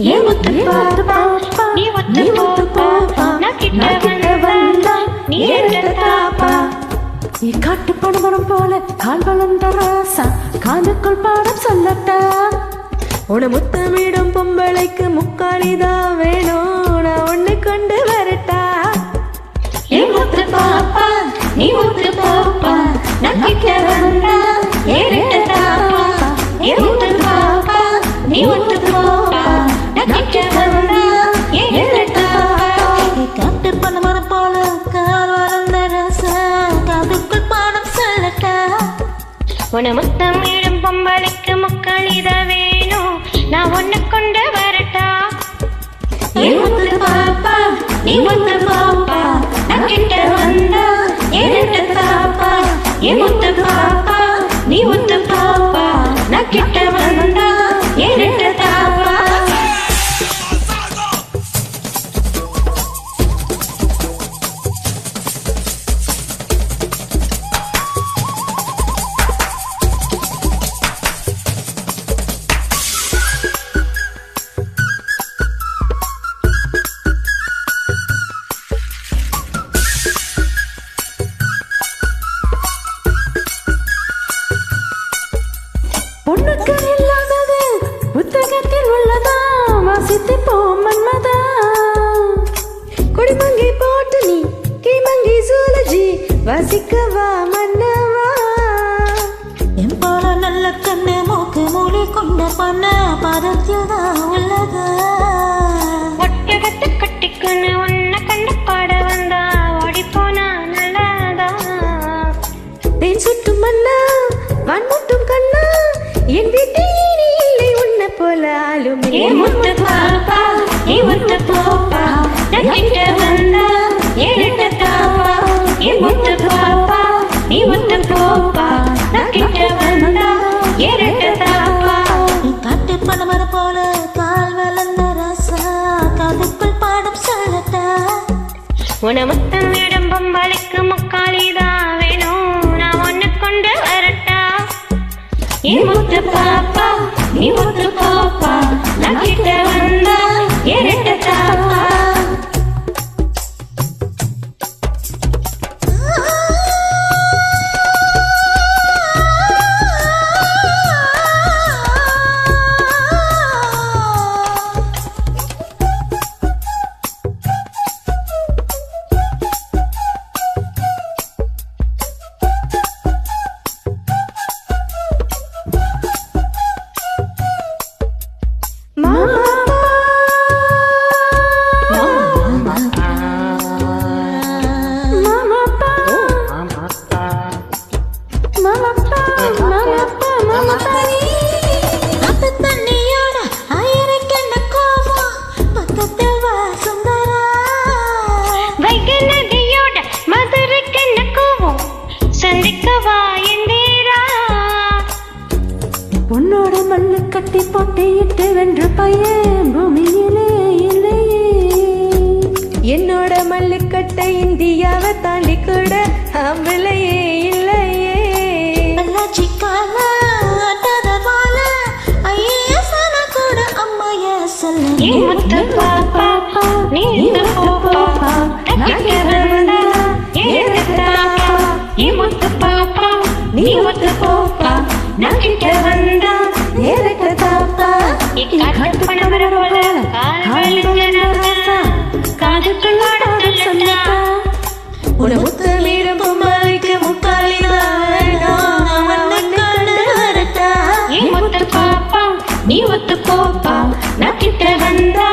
ஏ முத்து பாப்பா நீ முத்து பாப்பா நான் கிட்ட வந்தா நீ எட்ட தாப்பா நீ காட்டு பணமரம் போல கால் வளர்ந்த ராசா காதுக்குள் பாடம் சொல்லட்டா உன முத்தமிடும் பொம்பளைக்கு முக்காலிதான் வேணும் நான் ஒண்ணு கொண்டு வரட்டா ஏ முத்து பாப்பா நீ முத்து பாப்பா நான் கிட்ட வந்தா ஏறிட்ட தாப்பா ஏ முத்து பாப்பா நீ முத்து பாப்பா நான் கிட்ட வந்தா ஏறிட்ட தாப்பா காட்டு பணமரம் போல கால் வளர்ந்த ராசா காதுக்குள் பாடம் சொல்லட்டா உன முத்தமிடும் பொம்பளைக்கு முக்காலிதான் வேணும் நான் ஒண்ணு கொண்டு வரட்டா ஏ முத்து பாப்பா நீ முத்து பாப்பா நான் கிட்ட வந்தா ஏறிட்ட தாப்பா ஏ முத்து பாப்பா நீ முத்து பாப்பா நான் கிட்ட வந்தா ஏறிட்ட தாப்பா பொண்ணுக்கு இல்லாதது புத்தகத்தில் உள்ளதா வாசித்து போ மன்மதா கொடிமங்கி போட்டு நீ கிளிமங்கி சூலஜி வாசிக்கவா மன்னவா என் போல நல்ல கண்ணு மூக்கு மூளை கொண்ட பண்ண பாதத்தியதா உள்ளதா ஒட்டகத்தை கட்டிக்கொண்டு உன்னை கண்டு பாட வந்தா ஓடி போனா நல்லதா தேன் சுட்டும் மன்னா வான்முட்டும் கண்ணா என் வீட்டில் இல்லை உன்னை போல ஆளுமே ஏ முத்து பாப்பா நீ முத்து பாப்பா நான் கிட்ட வந்தா ஏறிட்ட தாப்பா ஏ முத்து பாப்பா நீ முத்து பாப்பா நான் கிட்ட வந்தா ஏறிட்ட தாப்பா நீ காட்டு பணமரம் போல கால் வளர்ந்த ராசா காதுக்குள் பாடம் சொல்லட்டா உன முத்தமிடும் பொம்பளைக்கு முக்காலிதான் வேணும் நான் ஒண்ணு கொண்டு வரட்டா ஏ முத்து பாப்பா நீ முத்து பாப்பா நான் கிட்ட வந்தா ஏறிட்ட தாப்பா உன்னோட மண்ணு கட்டி போட்டு இட்டு வென்ற பையன் பூமியிலே இல்லையே என்னோட மல்லுக்கட்டை இந்தியாவை தாண்டி கூட ஆம்பளையே இல்லையே ஏ முத்து பாப்பா நீ முத்து பாப்பா ஏ முத்து பாப்பா நீ முத்து பாப்பா நான் கிட்ட வந்தா ஏறிட்ட தாப்பா காட்டு பணமரம் போல கால் வளர்ந்த ராசா காதுக்குள் பாடம் சொல்லட்டா உன முத்தமிடும் பொம்பளைக்கு முக்காலிதான் நான் ஒண்ணு கொண்டு வரட்டா ஏ முத்து பாப்பா நீ முத்து பாப்பா நான் கிட்ட வந்தா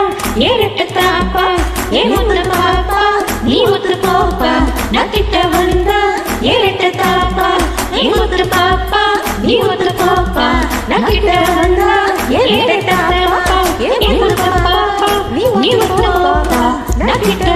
ஏறிட்ட தாப்பா ஏ முத்து பாப்பா நீ முத்து பாப்பா நான் கிட்ட வந்தா ஏறிட்ட தாப்பா ஏ முத்து பாப்பா நீ முத்து பாப்பா நான் கிட்ட வந்தா ஏறிட்ட தாப்பா ஏ முத்து பாப்பா நீ முத்து பாப்பா நான் கிட்ட